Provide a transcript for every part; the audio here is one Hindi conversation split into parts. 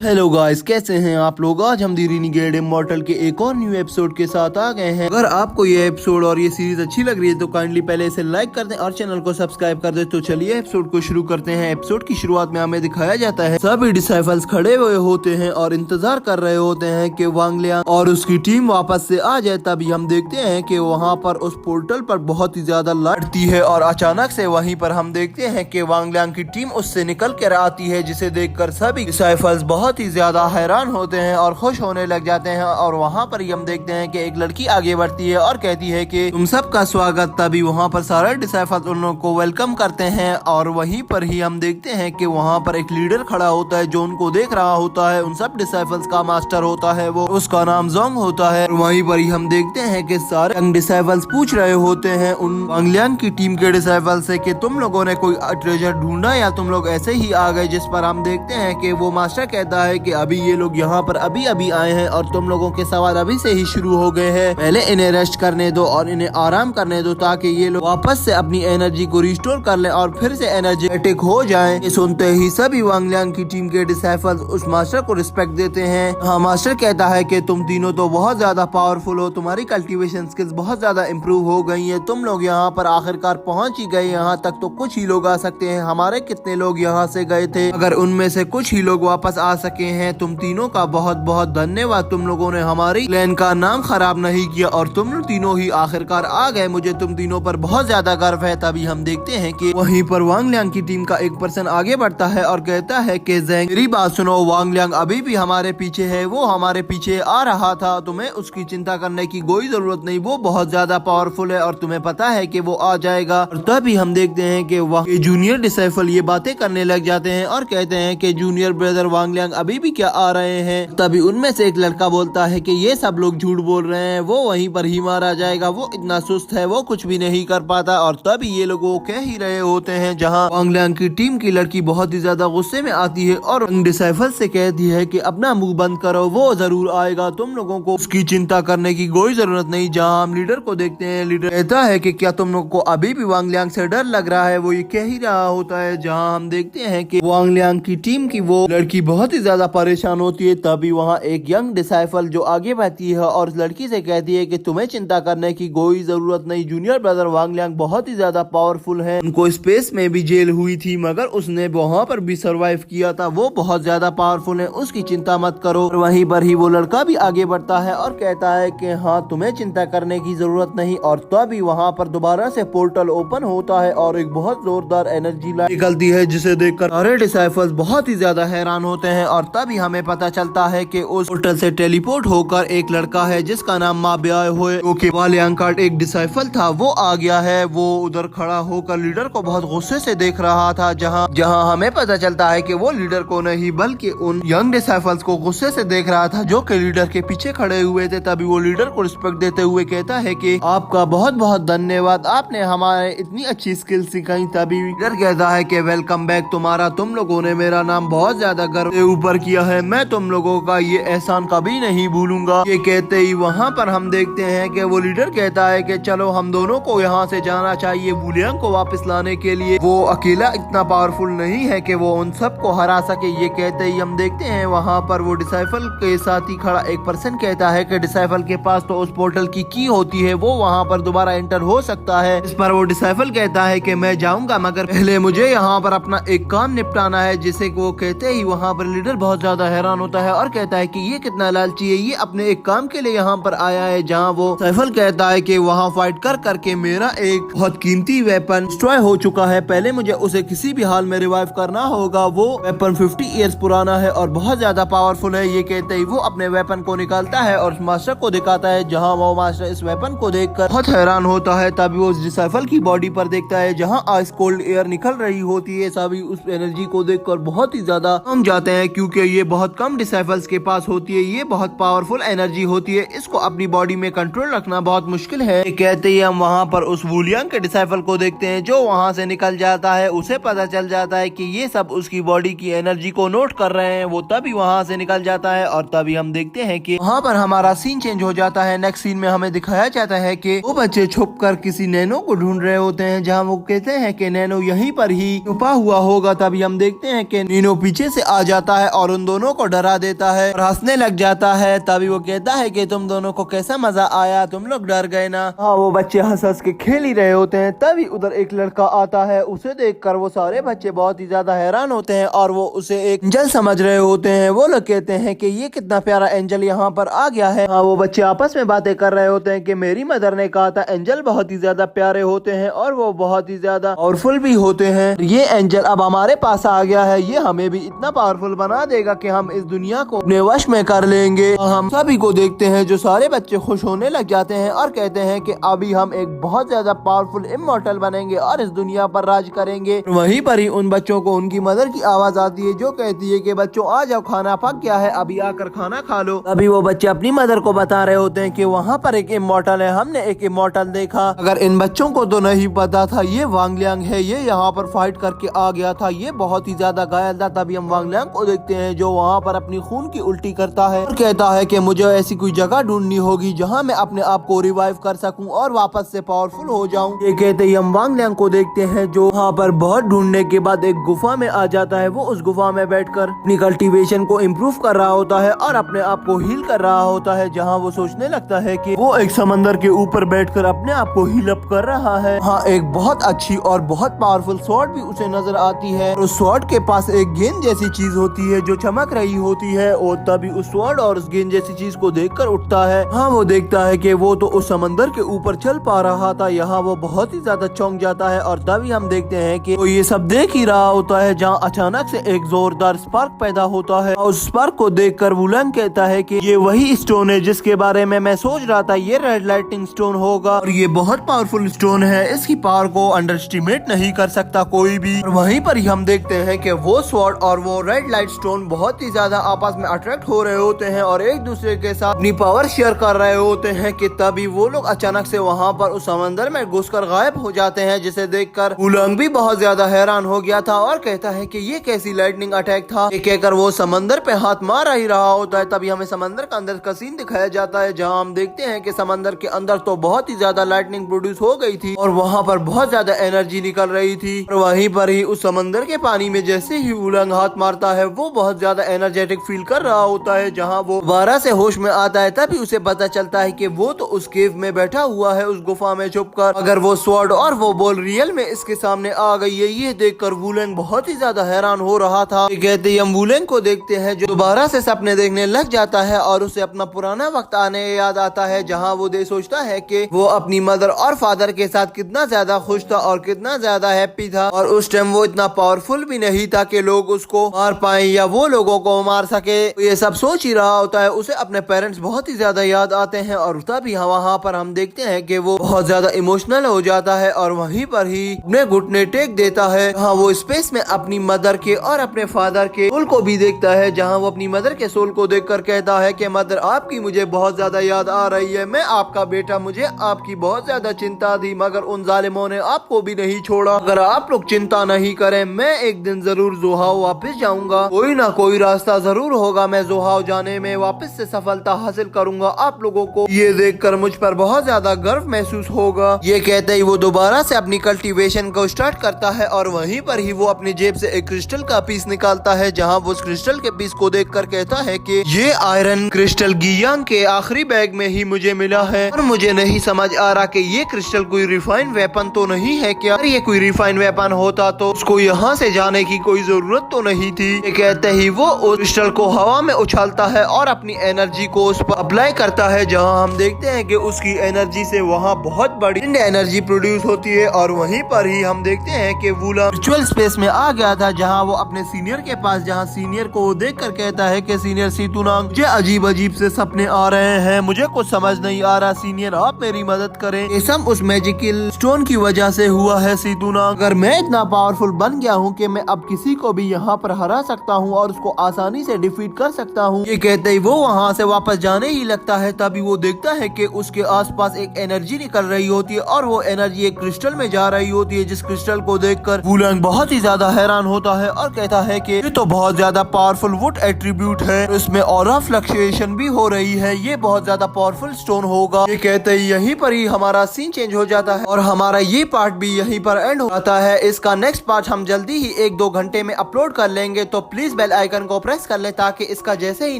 हेलो गाइस, कैसे हैं आप लोग। आज हम दी रिनीगेड इमॉर्टल के एक और न्यू एपिसोड के साथ आ गए हैं। अगर आपको ये एपिसोड और ये सीरीज अच्छी लग रही है तो काइंडली पहले इसे लाइक कर दें और चैनल को सब्सक्राइब कर दें। तो चलिए एपिसोड को शुरू करते हैं। एपिसोड की शुरुआत में हमें दिखाया जाता है सभी डिसाइफल्स खड़े हुए होते हैं और इंतजार कर रहे होते हैं कि वांग लियांग और उसकी टीम वापस से आ जाए। तभी हम देखते हैं कि वहाँ पर उस पोर्टल पर बहुत ही ज्यादा लड़ती है और अचानक से वहीं पर हम देखते हैं कि वांग लियांग की टीम उससे निकल कर आती है, जिसे देखकर सभी डिसाइफल्स बहुत ही ज्यादा हैरान होते हैं और खुश होने लग जाते हैं। और वहाँ पर ही हम देखते हैं कि एक लड़की आगे बढ़ती है और कहती है कि तुम सबका स्वागत। तभी वहाँ पर सारे डिसाइफल्स उन लोगों को वेलकम करते हैं और वहीं पर ही हम देखते हैं कि वहाँ पर एक लीडर खड़ा होता है जो उनको देख रहा होता है। उन सब डिसाइफल्स का मास्टर होता है, वो उसका नाम जोंग होता है। वहीं पर ही हम देखते हैं कि सारे यंग डिसाइफल्स पूछ रहे होते हैं उन वांग लियांग की टीम के डिसाइफल्स से कि तुम लोगों ने कोई ट्रेजर ढूंढा या तुम लोग ऐसे ही आ गए। जिस पर हम देखते हैं कि वो मास्टर कहता है कि अभी ये लोग यहाँ पर अभी अभी आए हैं और तुम लोगों के सवाल अभी से ही शुरू हो गए हैं। पहले इन्हें रेस्ट करने दो और इन्हें आराम करने दो ताकि ये लोग वापस से अपनी एनर्जी को रिस्टोर कर लें और फिर से एनर्जेटिक हो जाएं। ये सुनते ही सभी वांग लियांग की टीम के डिसाइफल्स उस मास्टर को रिस्पेक्ट देते हैं। हाँ, मास्टर कहता है कि तुम तीनों तो बहुत ज्यादा पावरफुल हो, तुम्हारी कल्टीवेशन स्किल्स बहुत ज्यादा इम्प्रूव हो गई है। तुम लोग यहाँ पर आखिरकार पहुँच ही गए। यहाँ तक तो कुछ ही लोग आ सकते हैं। हमारे कितने लोग यहाँ से गए थे, अगर उनमें से कुछ ही लोग वापस आ सके हैं। तुम तीनों का बहुत बहुत धन्यवाद। तुम लोगों ने हमारी प्लान का नाम खराब नहीं किया और तुम तीनों ही आखिरकार आ गए। मुझे तुम तीनों पर बहुत ज्यादा गर्व है। तभी हम देखते हैं कि वहीं पर वांग लियांग की टीम का एक पर्सन आगे बढ़ता है और कहता है कि ज़ेंग, मेरी बात सुनो, वांग लियांग अभी भी हमारे पीछे है। वो हमारे पीछे आ रहा था। तुम्हें उसकी चिंता करने की कोई जरूरत नहीं। वो बहुत ज्यादा पावरफुल है और तुम्हें पता है कि वो आ जाएगा। और तभी हम देखते हैं कि वह जूनियर डिसाइफल ये बातें करने लग जाते हैं और कहते हैं कि जूनियर ब्रदर वांग लियांग अभी भी क्या आ रहे हैं। तभी उनमें से एक लड़का बोलता है कि ये सब लोग झूठ बोल रहे हैं, वो वहीं पर ही मारा जाएगा। वो इतना सुस्त है, वो कुछ भी नहीं कर पाता। और तभी ये लोग वो कह ही रहे होते हैं जहाँ वांग लियांग की टीम की लड़की बहुत ही ज्यादा गुस्से में आती है और डिसाइफल से कहती है कि अपना मुंह बंद करो, वो जरूर आएगा। तुम लोगों को उसकी चिंता करने की कोई जरूरत नहीं। जहाँ हम लीडर को देखते हैं, लीडर कहता है कि क्या तुम लोग को अभी भी वांग लियांग से डर लग रहा है। वो ये कह ही रहा होता है। जहाँ हम देखते हैं कि वांग लियांग की टीम की वो लड़की बहुत ही ज्यादा परेशान होती है। तभी वहाँ एक यंग डिसाइफल जो आगे बढ़ती है और उस लड़की से कहती है कि तुम्हें चिंता करने की कोई जरूरत नहीं। जूनियर ब्रदर वांग लियांग बहुत ही ज्यादा पावरफुल है। उनको स्पेस में भी जेल हुई थी मगर उसने वहाँ पर भी सरवाइव किया था। वो बहुत ज्यादा पावरफुल है, उसकी चिंता मत करो। और वहीं पर ही वो लड़का भी आगे बढ़ता है और कहता है कि हाँ, तुम्हें चिंता करने की जरूरत नहीं। और तभी वहाँ पर दोबारा से पोर्टल ओपन होता है और एक बहुत जोरदार एनर्जी लाइट निकलती है, जिसे देखकर सारे डिसाइफल्स बहुत ही ज्यादा हैरान होते हैं। और तभी हमें पता चलता है कि उस पोर्टल से टेलीपोर्ट होकर एक लड़का है जिसका नाम माब्याय होए, जो कि वालियांग का एक डिसाइफल था, वो आ गया है। वो उधर खड़ा होकर लीडर को बहुत गुस्से से देख रहा था। जहां हमें पता चलता है कि वो लीडर को नहीं बल्कि उन यंग डिसाइफल्स को गुस्से से देख रहा था जो कि लीडर के पीछे खड़े हुए थे। तभी वो लीडर को रिस्पेक्ट देते हुए कहता है कि आपका बहुत बहुत धन्यवाद, आपने हमारे इतनी अच्छी स्किल सिखाई। तभी लीडर कहता है कि वेलकम बैक तुम्हारा, तुम लोगों ने मेरा नाम बहुत ज्यादा गर्व से ऊपर किया है। मैं तुम लोगों का ये एहसान कभी नहीं भूलूंगा। ये कहते ही वहाँ पर हम देखते हैं कि वो लीडर कहता है कि चलो हम दोनों को यहाँ से जाना चाहिए वुलियांग को वापस लाने के लिए। वो अकेला इतना पावरफुल नहीं है कि वो उन सब को हरा सके। ये कहते ही हम देखते हैं वहाँ पर वो डिसाइफल के साथ ही खड़ा एक पर्सन कहता है कि डिसाइफल के पास तो उस पोर्टल की होती है, वो वहाँ पर दोबारा एंटर हो सकता है। इस पर वो डिसाइफल कहता है कि मैं जाऊंगा मगर पहले मुझे यहाँ पर अपना एक काम निपटाना है। जिसे वो कहते ही वहाँ पर लीडर बहुत ज्यादा हैरान होता है और कहता है कि ये कितना लालची है, ये अपने एक काम के लिए यहाँ पर आया है। जहाँ वो डिसाइफल कहता है कि वहाँ फाइट कर करके मेरा एक बहुत कीमती वेपन डिस्ट्रॉय हो चुका है, पहले मुझे उसे किसी भी हाल में रिवाइव करना होगा। वो वेपन 50 इयर्स पुराना है और बहुत ज्यादा पावरफुल है। ये कहते ही वो अपने वेपन को निकालता है और मास्टर को दिखाता है। जहाँ वो मास्टर इस वेपन को देखकर बहुत हैरान होता है। तभी वो डिसाइफल की बॉडी पर देखता है जहाँ आइस कोल्ड एयर निकल रही होती है। सभी उस एनर्जी को देखकर बहुत ही ज्यादा कम जाते हैं क्योंकि ये बहुत कम डिसाइफल्स के पास होती है। ये बहुत पावरफुल एनर्जी होती है, इसको अपनी बॉडी में कंट्रोल रखना बहुत मुश्किल है। कहते ही हम वहाँ पर उस वुलियांग के डिसाइफल को देखते हैं जो वहाँ से निकल जाता है। उसे पता चल जाता है कि ये सब उसकी बॉडी की एनर्जी को नोट कर रहे हैं। वो तभी वहाँ से निकल जाता है और तभी हम देखते हैं कि वहाँ पर हमारा सीन चेंज हो जाता है। नेक्स्ट सीन में हमें दिखाया जाता है कि वो बच्चे छुप कर किसी नैनो को ढूंढ रहे होते हैं। जहाँ वो कहते हैं कि नैनो यहीं पर ही छुपा हुआ होगा। तभी हम देखते हैं कि नैनो पीछे से आ जाता है है और उन दोनों को डरा देता है और हंसने लग जाता है। तभी वो कहता है कि तुम दोनों को कैसा मजा आया, तुम लोग डर गए ना। हाँ, वो बच्चे हंस हंस के खेल ही रहे होते हैं। तभी उधर एक लड़का आता है। उसे देखकर वो सारे बच्चे बहुत ही ज्यादा हैरान होते हैं और वो उसे एक एंजल समझ रहे होते हैं। वो लोग कहते हैं कि ये कितना प्यारा एंजल यहाँ पर आ गया है। हाँ, वो बच्चे आपस में बातें कर रहे होते हैं कि मेरी मदर ने कहा था एंजल बहुत ही ज्यादा प्यारे होते हैं और वो बहुत ही ज्यादा पावरफुल भी होते हैं। ये एंजल अब हमारे पास आ गया है, ये हमें भी इतना पावरफुल बना देगा कि हम इस दुनिया को अपने वश में कर लेंगे। हम सभी को देखते हैं जो सारे बच्चे खुश होने लग जाते हैं और कहते हैं कि अभी हम एक बहुत ज्यादा पावरफुल इमॉर्टल बनेंगे और इस दुनिया पर राज करेंगे। वहीं पर ही उन बच्चों को उनकी मदर की आवाज आती है जो कहती है कि बच्चों आ जाओ, खाना पक गया है, अभी आकर खाना खा लो। अभी वो बच्चे अपनी मदर को बता रहे होते हैं कि वहाँ पर एक इमॉर्टल है, हमने एक इमॉर्टल देखा। अगर इन बच्चों को तो नहीं पता था ये वांग लियांग है, ये यहाँ पर फाइट करके आ गया था, ये बहुत ही ज्यादा घायल था। तभी हम वांग लियांग को देखते हैं जो वहाँ पर अपनी खून की उल्टी करता है और कहता है कि मुझे ऐसी कोई जगह ढूंढनी होगी जहाँ मैं अपने आप को रिवाइव कर सकूं और वापस से पावरफुल हो जाऊं। ये कहते ही हम वांग लियांग को देखते हैं जो वहाँ पर बहुत ढूंढने के बाद एक गुफा में आ जाता है। वो उस गुफा में बैठकर अपनी कल्टीवेशन को इम्प्रूव कर रहा होता है और अपने आप को हील कर रहा होता है। जहाँ वो सोचने लगता है कि वो एक समंदर के ऊपर बैठकर अपने आप को हील अप कर रहा है। हाँ, एक बहुत अच्छी और बहुत पावरफुल स्वॉर्ड भी उसे नजर आती है और उस स्वॉर्ड के पास एक गेंद जैसी चीज होती है जो चमक रही होती है और तभी उस स्वॉर्ड और उस गेंद जैसी चीज को देखकर उठता है। हाँ, वो देखता है कि वो तो उस समंदर के ऊपर चल पा रहा था। यहाँ वो बहुत ही ज्यादा चौंक जाता है और तभी हम देखते हैं कि वो ये सब देख ही रहा होता है जहाँ अचानक से एक जोरदार स्पार्क पैदा होता है। और उस स्पार्क को देखकर वुलंग कहता है कि ये वही स्टोन है जिसके बारे में मैं सोच रहा था, ये रेड लाइटिंग स्टोन होगा और ये बहुत पावरफुल स्टोन है, इसकी पावर को अंडर एस्टिमेट नहीं कर सकता कोई भी। और वहीं पर ही हम देखते हैं कि वो स्वॉर्ड और वो रेड लाइट स्टोन बहुत ही ज्यादा आपस में अट्रैक्ट हो रहे होते हैं और एक दूसरे के साथ अपनी पावर शेयर कर रहे होते हैं कि तभी वो लोग अचानक से वहाँ पर उस समंदर में घुसकर गायब हो जाते हैं। जिसे देखकर वुलंग भी बहुत ज्यादा हैरान हो गया था और कहता है कि ये कैसी लाइटनिंग अटैक था। ये कहकर वो समंदर पे हाथ मार ही रहा होता है। तभी हमें समंदर का अंदर का सीन दिखाया जाता है जहाँ हम देखते हैं कि समंदर के अंदर तो बहुत ही ज्यादा लाइटनिंग प्रोड्यूस हो गई थी और वहाँ पर बहुत ज्यादा एनर्जी निकल रही थी। और वहीं पर ही उस समंदर के पानी में जैसे ही वुलंग हाथ मारता है वो बहुत ज्यादा एनर्जेटिक फील कर रहा होता है। जहाँ वो दोबारा से होश में आता है तभी उसे पता चलता है कि वो तो उस केव में बैठा हुआ है उस गुफा में छुपकर। अगर वो स्वॉर्ड और वो बॉल रियल में इसके सामने आ गई है। ये देखकर वुलंग बहुत ही ज्यादा हैरान हो रहा था। कहते ही हम वुलंग को देखते हैं जो दोबारा से सपने देखने लग जाता है और उसे अपना पुराना वक्त आने याद आता है जहाँ वो सोचता है कि वो अपनी मदर और फादर के साथ कितना ज्यादा खुश था और कितना ज्यादा हैप्पी था और उस टाइम वो इतना पावरफुल भी नहीं था कि लोग उसको मार पाए या वो लोगों को मार सके। ये सब सोच ही रहा होता है। उसे अपने पेरेंट्स बहुत ही ज्यादा याद आते हैं और तभी वहाँ पर हम देखते हैं कि वो बहुत ज्यादा इमोशनल हो जाता है और वहीं पर ही अपने घुटने टेक देता है। हाँ, वो स्पेस में अपनी मदर के और अपने फादर के सोल को भी देखता है जहाँ वो अपनी मदर के सोल को देखकर कहता है कि मदर आपकी मुझे बहुत ज्यादा याद आ रही है, मैं आपका बेटा, मुझे आपकी बहुत ज्यादा चिंता थी मगर उन जालिमों ने आपको भी नहीं छोड़ा। अगर आप लोग चिंता नहीं करें मैं एक दिन जरूर जोहाओ वापस जाऊंगा, कोई ना कोई रास्ता जरूर होगा, मैं जोहाओ जाने में वापस से सफलता हासिल करूंगा। आप लोगों को ये देखकर मुझ पर बहुत ज्यादा गर्व महसूस होगा। ये कहते ही वो दोबारा से अपनी कल्टीवेशन को स्टार्ट करता है और वहीं पर ही वो अपनी जेब से एक क्रिस्टल का पीस निकालता है जहाँ वो उस क्रिस्टल के पीस को देखकर कहता है कि ये आयरन क्रिस्टल गियांग के आखिरी बैग में ही मुझे मिला है और मुझे नहीं समझ आ रहा कि ये क्रिस्टल कोई रिफाइंड वेपन तो नहीं है क्या? अगर ये कोई रिफाइंड वेपन होता तो उसको यहाँ से जाने की कोई जरूरत तो नहीं थी। ये कहते ही वो उस क्रिस्टल को हवा में उछालता है और अपनी एनर्जी को उस पर अप्लाई करता है जहाँ हम देखते हैं कि उसकी एनर्जी से वहाँ बहुत बड़ी एनर्जी प्रोड्यूस होती है। और वहीं पर ही हम देखते हैं कि वुलंग वर्चुअल स्पेस में आ गया था जहाँ वो अपने सीनियर के पास, जहाँ सीनियर को देख कर कहता है कि सीनियर सीतुनांग मुझे अजीब अजीब से सपने आ रहे हैं, मुझे कुछ समझ नहीं आ रहा, सीनियर आप मेरी मदद करें। ये सब उस मैजिकल स्टोन की वजह से हुआ है सीतुनांग। अगर मैं इतना पावरफुल बन गया हूँ कि मैं अब किसी को भी यहाँ पर हरा सकता हूँ और उसको आसानी से डिफीट कर सकता हूँ। ये कहते ही वो वहाँ से वापस जाने ही लगता है तभी वो देखता है कि उसके आसपास एक एनर्जी निकल रही होती है और वो एनर्जी एक क्रिस्टल में जा रही होती है। जिस क्रिस्टल को देखकर वुलंग बहुत ही ज्यादा हैरान होता है और कहता है कि ये तो बहुत ज्यादा पावरफुल वुड एट्रीब्यूट है, इसमें ऑरा फ्लक्चुएशन भी हो रही है, ये बहुत ज्यादा पावरफुल स्टोन होगा। ये कहते ही यहीं पर ही हमारा सीन चेंज हो जाता है और हमारा ये पार्ट भी यहीं पर एंड हो जाता है। इसका नेक्स्ट पार्ट हम जल्दी ही 1-2 घंटे में अपलोड कर लेंगे, तो प्लीज बेल आइकन को प्रेस कर ले ताकि इसका जैसे ही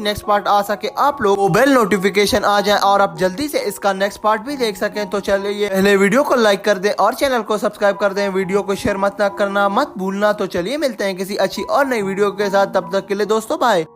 नेक्स्ट पार्ट आ सके आप लोग को बेल नोटिफिकेशन आ जाए और आप जल्दी से इसका नेक्स्ट पार्ट भी देख सकें। तो चलिए पहले वीडियो को लाइक कर दें और चैनल को सब्सक्राइब कर दें। वीडियो को शेयर मत करना मत भूलना। तो चलिए मिलते हैं किसी अच्छी और नई वीडियो के साथ, तब तक के लिए दोस्तों बाय।